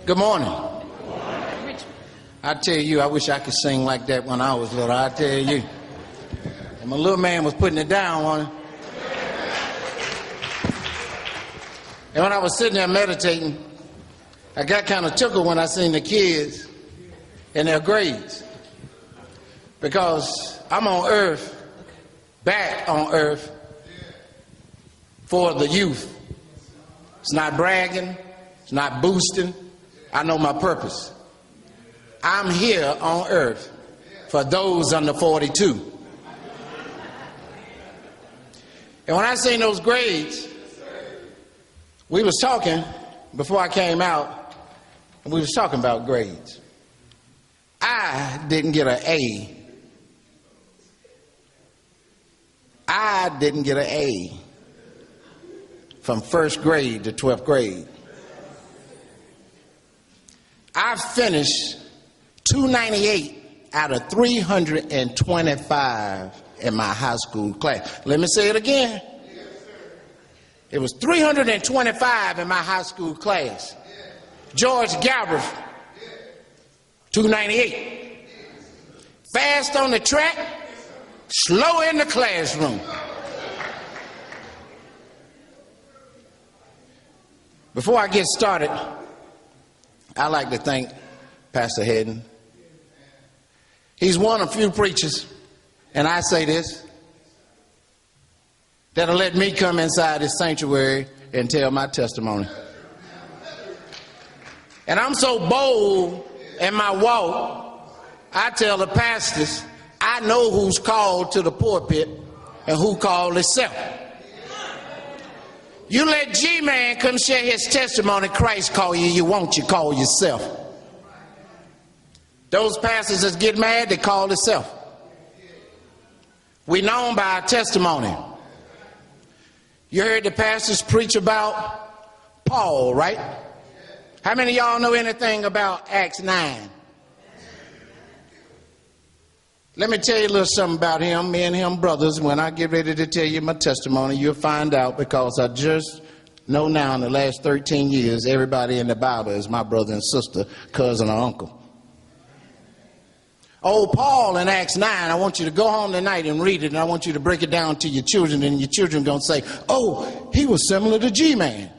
Good morning. I tell you, I wish I could sing like that when I was little. I tell you. And my little man was putting it down on it. And when I was sitting there meditating, I got kind of tickled when I seen the kids and their grades. Because I'm on earth, back on earth, for the youth. It's not bragging, it's not boosting. I know my purpose. I'm here on earth for those under 42. And when I seen those grades, we was talking before I came out, and we was talking about grades. I didn't get an A. I didn't get an A from first grade to 12th grade. I finished 298 out of 325 in my high school class. Let me say it again. It was 325 in my high school class. George Galbraith, 298. Fast on the track, slow in the classroom. Before I get started, I'd like to thank Pastor Hedden. He's one of few preachers, and I say this, that'll let me come inside this sanctuary and tell my testimony. And I'm so bold in my walk, I tell the pastors, I know who's called to the pulpit and who called himself. You let Gman come share his testimony, Christ call you, you won't, you call yourself. Those pastors that get mad, they call themselves. We known by our testimony. You heard the pastors preach about Paul, right? How many of y'all know anything about Acts 9? Let me tell you a little something about him. Me and him brothers. When I get ready to tell you my testimony, you'll find out, because I just know now in the last 13 years, everybody in the Bible is my brother and sister, cousin or uncle. Old Paul in Acts 9, I want you to go home tonight and read it, and I want you to break it down to your children, and your children going to say, oh, he was similar to G-Man.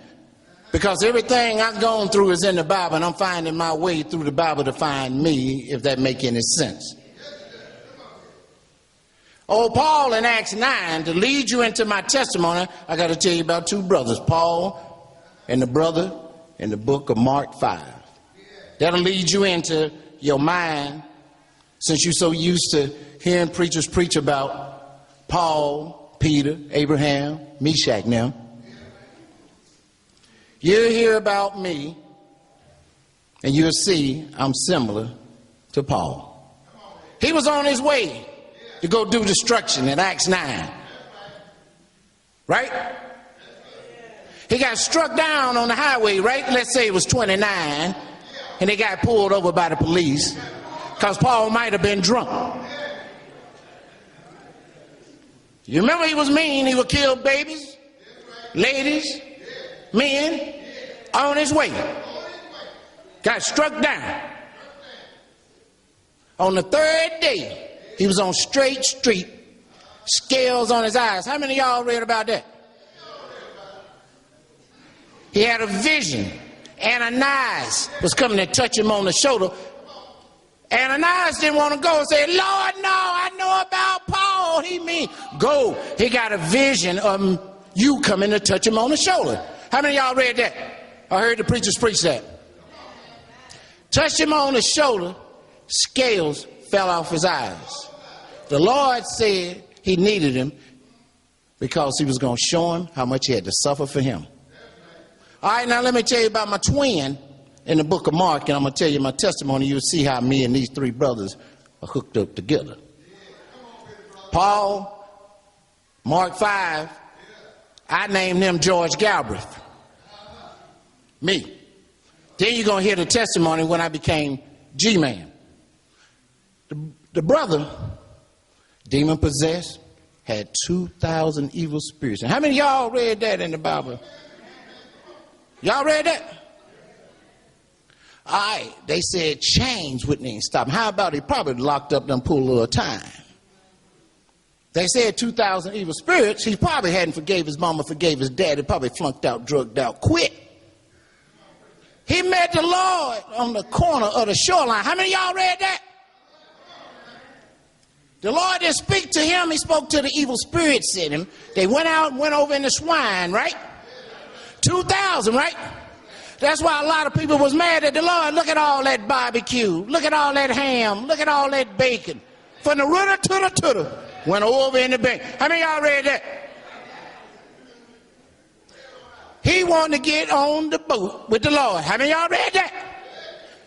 Because everything I've gone through is in the Bible, and I'm finding my way through the Bible to find me, if that make any sense. Old Paul in Acts 9, to lead you into my testimony, I got to tell you about two brothers, Paul and the brother in the book of Mark 5. That'll lead you into your mind, since you're so used to hearing preachers preach about Paul, Peter, Abraham, Meshach now. You'll hear about me, and you'll see I'm similar to Paul. He was on his way to go do destruction in Acts 9. Right? He got struck down on the highway, right? Let's say it was 29, and they got pulled over by the police because Paul might have been drunk. You remember he was mean. He would kill babies, ladies, men, on his way. Got struck down. On the third day, he was on straight street, scales on his eyes. How many of y'all read about that? He had a vision. Ananias was coming to touch him on the shoulder. Ananias didn't want to go and say, Lord, no, I know about Paul. He mean, go. He got a vision of you coming to touch him on the shoulder. How many of y'all read that? I heard the preachers preach that. Touched him on the shoulder, scales fell off his eyes. The Lord said he needed him because he was going to show him how much he had to suffer for him. All right, now let me tell you about my twin in the book of Mark, and I'm going to tell you my testimony. You'll see how me and these three brothers are hooked up together. Paul, Mark 5, I named him George Galbraith. Me. Then you're going to hear the testimony when I became G-Man. The brother, demon possessed, had 2,000 evil spirits. And how many of y'all read that in the Bible? Y'all read that? All right, they said change wouldn't even stop him. How about he probably locked up them poor little time? They said 2,000 evil spirits. He probably hadn't forgave his mama, forgave his daddy, probably flunked out, drugged out, quit. He met the Lord on the corner of the shoreline. How many of y'all read that? The Lord didn't speak to him. He spoke to the evil spirits in him. They went out and went over in the swine, right? 2,000, right? That's why a lot of people was mad at the Lord. Look at all that barbecue. Look at all that ham. Look at all that bacon. From the rudder to the tudder. Went over in the bank. How many of y'all read that? He wanted to get on the boat with the Lord. How many of y'all read that?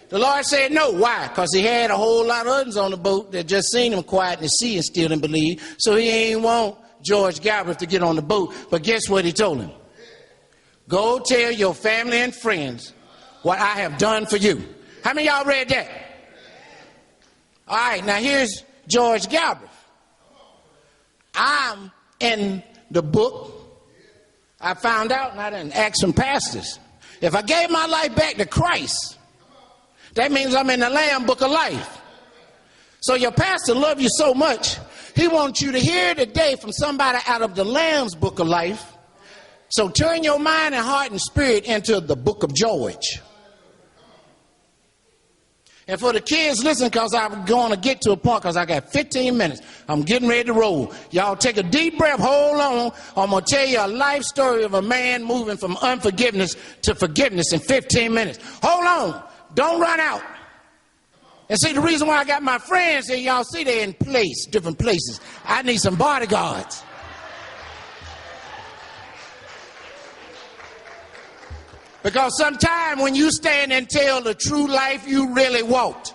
The Lord said no. Why? Because he had a whole lot of others on the boat that just seen him quiet in the sea and still didn't believe. So he ain't want George Galbraith to get on the boat. But guess what he told him? Go tell your family and friends what I have done for you. How many of y'all read that? All right, now here's George Galbraith. I'm in the book. I found out, and I didn't ask some pastors. If I gave my life back to Christ, that means I'm in the Lamb Book of Life. So your pastor loves you so much, he wants you to hear today from somebody out of the Lamb's Book of Life. So turn your mind and heart and spirit into the book of George. And for the kids, listen, because I'm going to get to a point, because I got 15 minutes. I'm getting ready to roll. Y'all take a deep breath, hold on. I'm going to tell you a life story of a man moving from unforgiveness to forgiveness in 15 minutes. Hold on. Don't run out. And see, the reason why I got my friends here, y'all see they're in place, different places. I need some bodyguards. Because sometimes when you stand and tell the true life, you really won't.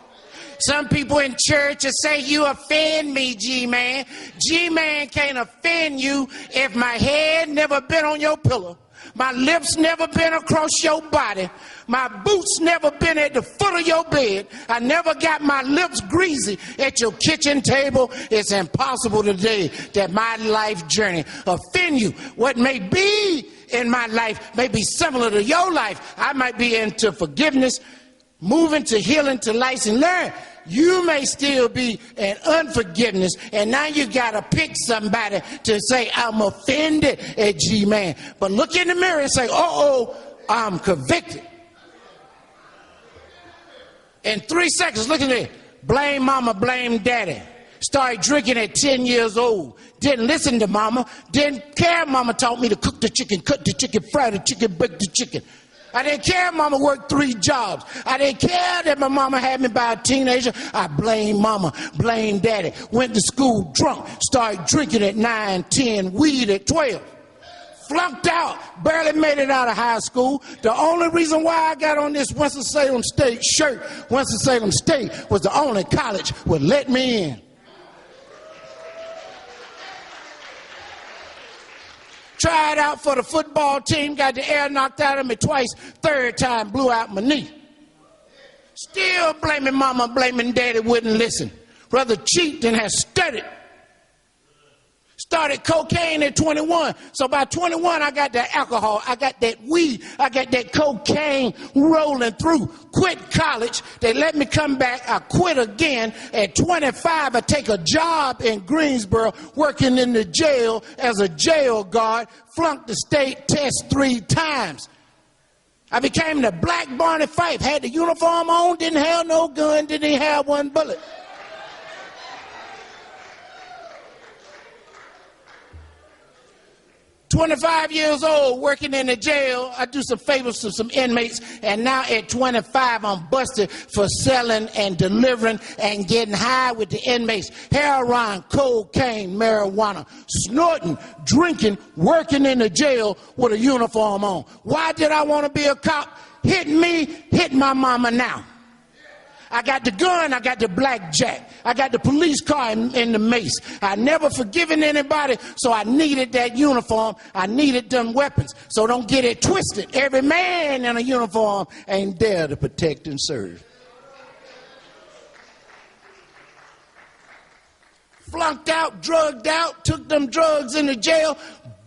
Some people in church will say, you offend me, G-Man. G-Man can't offend you if my head never been on your pillow. My lips never been across your body. My boots never been at the foot of your bed. I never got my lips greasy at your kitchen table. It's impossible today that my life journey offend you. What may be in my life may be similar to your life. I might be into forgiveness, moving to healing, to life and learn. You may still be in unforgiveness, and now you got to pick somebody to say, I'm offended at G-Man. But look in the mirror and say, uh-oh, I'm convicted. In 3 seconds, look at it. Blame mama, blame daddy. Started drinking at 10 years old. Didn't listen to mama. Didn't care mama taught me to cook the chicken, cut the chicken, fry the chicken, bake the chicken. I didn't care mama worked 3 jobs. I didn't care that my mama had me by a teenager. I blame mama, blame daddy. Went to school drunk, started drinking at 9, 10, weed at 12. Flunked out, barely made it out of high school. The only reason why I got on this Winston-Salem State shirt, Winston-Salem State was the only college would let me in. Tried out for the football team, got the air knocked out of me twice. 3rd time, blew out my knee. Still blaming mama, blaming daddy, wouldn't listen. Rather cheat than have studied. Started cocaine at 21. So by 21, I got that alcohol. I got that weed. I got that cocaine rolling through. Quit college. They let me come back. I quit again. At 25, I take a job in Greensboro working in the jail as a jail guard. Flunked the state test 3 times. I became the Black Barney Fife. Had the uniform on, didn't have no gun, didn't even have 1 bullet. 25 years old, working in the jail. I do some favors to some inmates, and now at 25, I'm busted for selling and delivering and getting high with the inmates. Heroin, cocaine, marijuana, snorting, drinking, working in the jail with a uniform on. Why did I want to be a cop? Hit me, hit my mama now. I got the gun, I got the blackjack, I got the police car in the mace. I never forgiven anybody, so I needed that uniform. I needed them weapons. So don't get it twisted. Every man in a uniform ain't there to protect and serve. Flunked out, drugged out, took them drugs in the jail,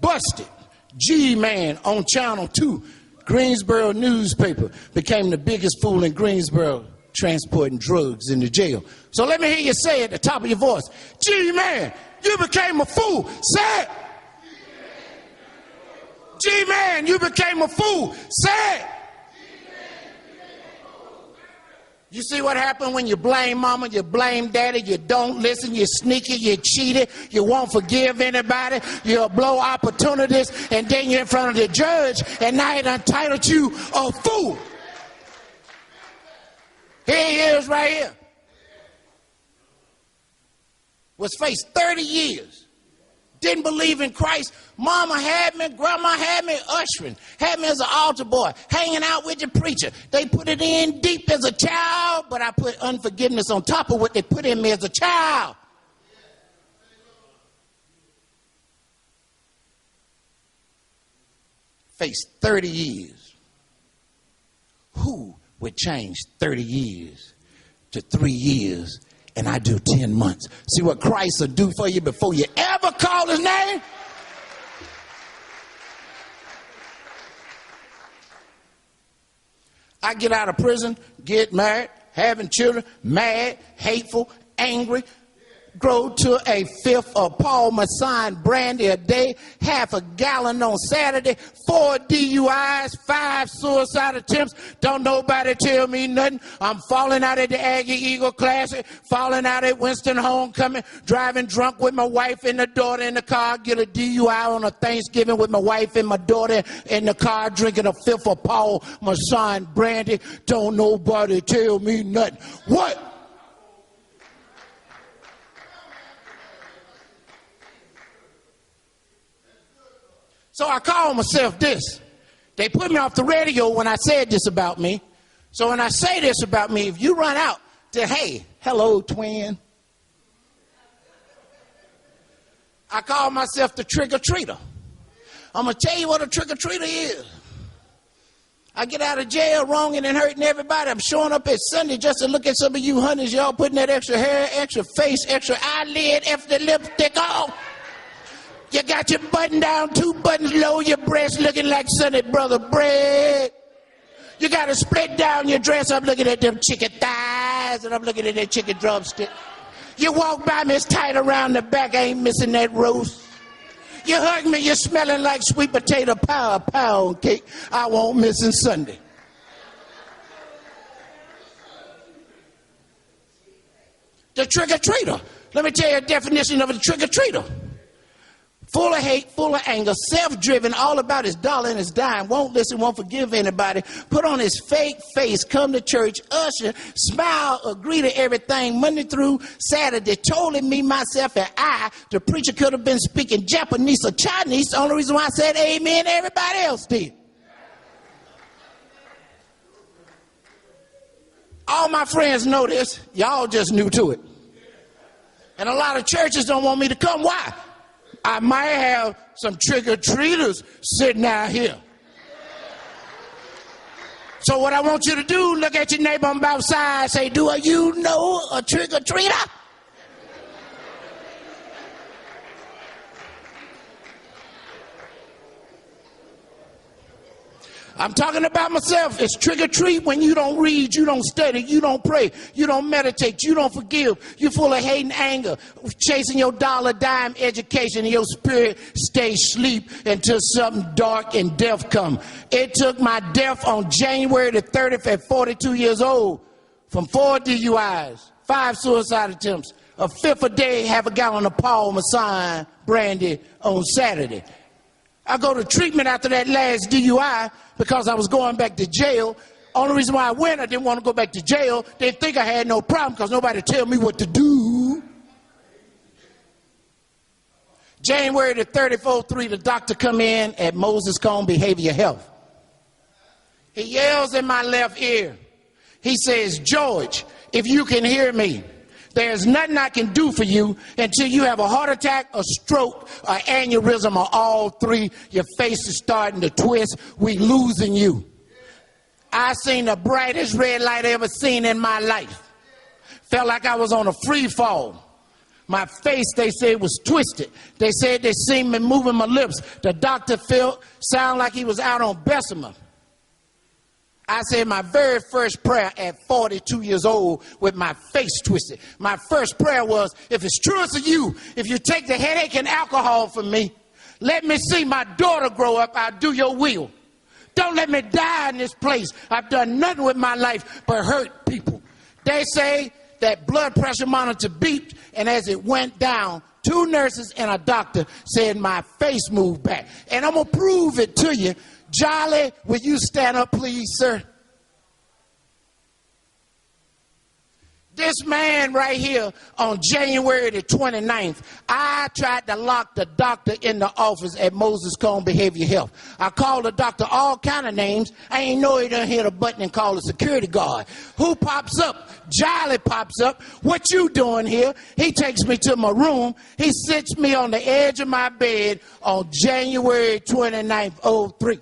busted. G-Man on Channel 2. Greensboro newspaper became the biggest fool in Greensboro transporting drugs into jail. So let me hear you say at the top of your voice, G-Man, you became a fool. Say it. G-Man, you became a fool. Say it. You see what happened when you blame mama, you blame daddy, you don't listen, you're sneaky, you're cheated, you won't forgive anybody, you'll blow opportunities, and then you're in front of the judge, and now he done titled you a fool. Here he is right here. Was faced 30 years. Didn't believe in Christ. Mama had me, grandma had me ushering, had me as an altar boy, hanging out with the preacher. They put it in deep as a child, but I put unforgiveness on top of what they put in me as a child. Faced 30 years. Who would change 30 years to 3 years? And I do 10 months. See what Christ will do for you before you ever call his name? I get out of prison, get married, having children, mad, hateful, angry, grow to a fifth of Paul Masson brandy a day, half a gallon on Saturday, 4 DUIs, 5 suicide attempts. Don't nobody tell me nothing. I'm falling out at the Aggie Eagle Classic, falling out at Winston Homecoming, driving drunk with my wife and the daughter in the car, get a DUI on a Thanksgiving with my wife and my daughter in the car, drinking a fifth of Paul Masson brandy. Don't nobody tell me nothing. What? So I call myself this. They put me off the radio when I said this about me. So when I say this about me, if you run out to, hey, hello, twin. I call myself the trick-or-treater. I'm going to tell you what a trick-or-treater is. I get out of jail wronging and hurting everybody. I'm showing up at Sunday just to look at some of you honeys. Y'all putting that extra hair, extra face, extra eyelid, extra lipstick on. You got your button down, 2 buttons low, your breast looking like Sunny Brother bread. You got to split down your dress. I'm looking at them chicken thighs, and I'm looking at that chicken drumstick. You walk by me, it's tight around the back, I ain't missing that roast. You hug me, you're smelling like sweet potato pound cake. I won't miss it Sunday. The trick-or-treater. Let me tell you a definition of a trick-or-treater. Full of hate, full of anger, self-driven, all about his dollar and his dime, won't listen, won't forgive anybody, put on his fake face, come to church, usher, smile, agree to everything, Monday through Saturday, totally me, myself, and I. The preacher could have been speaking Japanese or Chinese. The only reason why I said amen, everybody else did. All my friends know this. Y'all just new to it. And a lot of churches don't want me to come. Why? I might have some trick-or-treaters sitting out here. So what I want you to do, look at your neighbor on both sides, say, do you know a trick-or-treater? I'm talking about myself. It's trick-or-treat when you don't read, you don't study, you don't pray, you don't meditate, you don't forgive. You're full of hate and anger, chasing your dollar dime education, and your spirit stays asleep until something dark and death come. It took my death on January the 30th at 42 years old from 4 DUIs, 5 suicide attempts, a fifth a day, half a gallon of Paul Masson brandy on Saturday. I go to treatment after that last DUI because I was going back to jail. Only reason why I went, I didn't want to go back to jail. They think I had no problem because nobody tell me what to do. January the 34th, the doctor come in at Moses Cone Behavioral Health. He yells in my left ear. He says, George, if you can hear me, there's nothing I can do for you until you have a heart attack, a stroke, an aneurysm, or all three. Your face is starting to twist. We losing you. I seen the brightest red light I ever seen in my life. Felt like I was on a free fall. My face, they said, was twisted. They said they seen me moving my lips. The doctor felt, sound like he was out on Bessemer. I said my very first prayer at 42 years old with my face twisted. My first prayer was, if it's true to you, if you take the headache and alcohol from me, let me see my daughter grow up. I'll do your will. Don't let me die in this place. I've done nothing with my life but hurt people. They say that blood pressure monitor beeped, and as it went down, 2 nurses and a doctor said my face moved back. And I'm going to prove it to you. Jolly, will you stand up, please, sir? This man right here on January the 29th, I tried to lock the doctor in the office at Moses Cone Behavior Health. I called the doctor all kind of names. I ain't know he done hit a button and called a security guard. Who pops up? Jolly pops up. What you doing here? He takes me to my room. He sits me on the edge of my bed on January 29th, 03.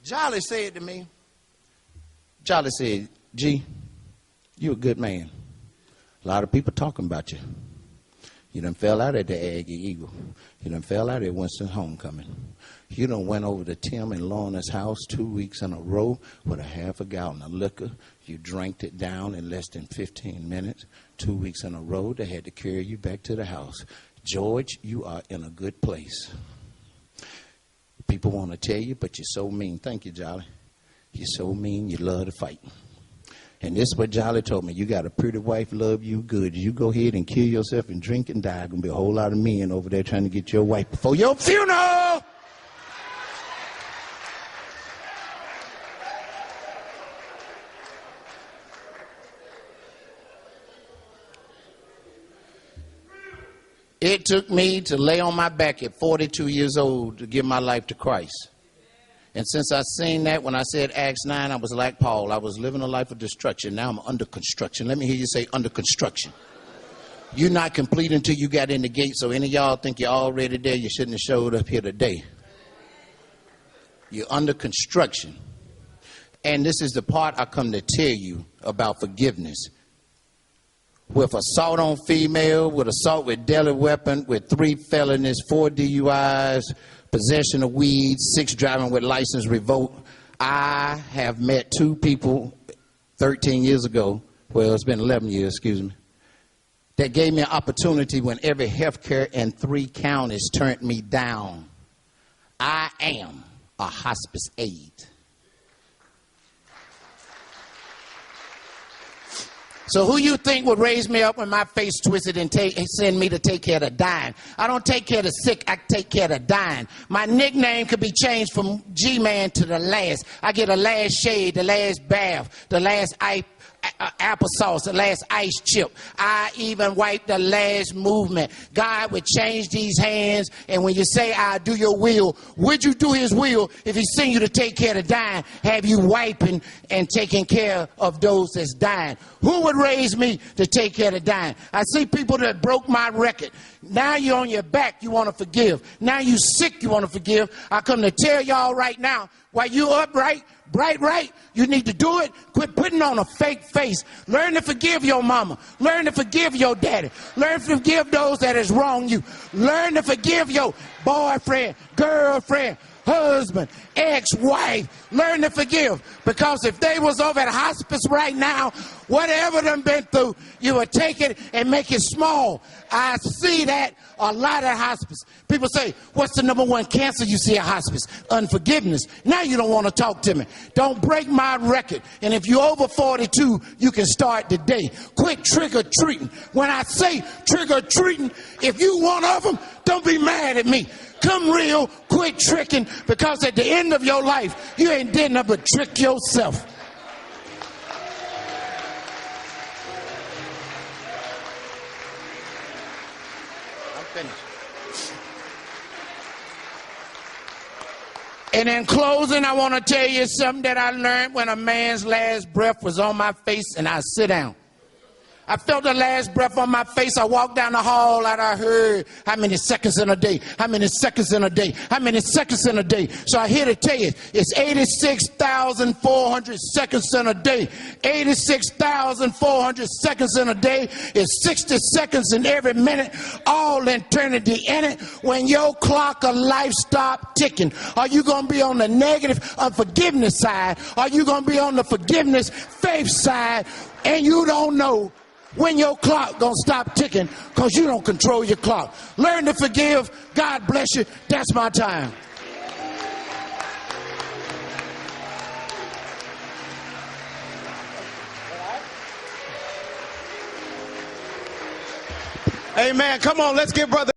Jolly said to me, Jolly said, G, you a good man. A lot of people talking about you. You done fell out at the Aggie Eagle. You done fell out at Winston Homecoming. You done went over to Tim and Lorna's house 2 weeks in a row with a half a gallon of liquor. You drank it down in less than 15 minutes. 2 weeks in a row, they had to carry you back to the house. George, you are in a good place. People want to tell you, but you're so mean. Thank you, Jolly. You're so mean, you love to fight. And this is what Jolly told me. You got a pretty wife, love you good. You go ahead and kill yourself and drink and die. There's going to be a whole lot of men over there trying to get your wife before your funeral. It took me to lay on my back at 42 years old to give my life to Christ. And since I seen that, when I said Acts 9, I was like Paul. I was living a life of destruction. Now I'm under construction. Let me hear you say under construction. You're not complete until you got in the gate. So any of y'all think you're already there, you shouldn't have showed up here today. You're under construction. And this is the part I come to tell you about forgiveness. With assault on female, with assault with deadly weapon, with 3 felonies, 4 DUIs, possession of weed, 6 driving with license revoked. I have met 2 people 13 years ago, well, it's been 11 years, excuse me, that gave me an opportunity when every health care in 3 counties turned me down. I am a hospice aide. So who you think would raise me up when my face twisted and send me to take care of the dying? I don't take care of the sick, I take care of the dying. My nickname could be changed from G-Man to the last. I get the last shade, the last bath, the last applesauce, the last ice chip. I even wipe the last movement. God would change these hands, and when you say, I do your will, would you do his will if he sent you to take care of the dying, have you wiping and taking care of those that's dying? Who would raise me to take care of the dying? I see people that broke my record. Now you're on your back, you want to forgive. Now you sick, you want to forgive. I come to tell y'all right now, while you upright, right, you need to do it. Quit putting on a fake face. Learn to forgive your mama. Learn to forgive your daddy. Learn to forgive those that has wronged you. Learn to forgive your boyfriend, girlfriend, husband, ex-wife. Learn to forgive. Because if they was over at hospice right now, whatever them been through, you would take it and make it small. I see that a lot at hospice. People say, what's the #1 cancer you see at hospice? Unforgiveness. Now you don't want to talk to me. Don't break my record. And if you're over 42, you can start today. Quit trick-or-treating. When I say trick-or-treating, if you one of them, don't be mad at me. Come real, quit tricking, because at the end of your life, you ain't did nothing but trick yourself. I'm finished. And in closing, I want to tell you something that I learned when a man's last breath was on my face and I sit down. I felt the last breath on my face. I walked down the hall and I heard how many seconds in a day, how many seconds in a day, how many seconds in a day. So I'm here to tell you, it's 86,400 seconds in a day. 86,400 seconds in a day is 60 seconds in every minute, all eternity in it. When your clock of life stop ticking, are you going to be on the negative unforgiveness side? Are you going to be on the forgiveness faith side? And you don't know when your clock gonna stop ticking because you don't control your clock. Learn to forgive. God bless you. That's my time. Amen. Come on, let's give Brother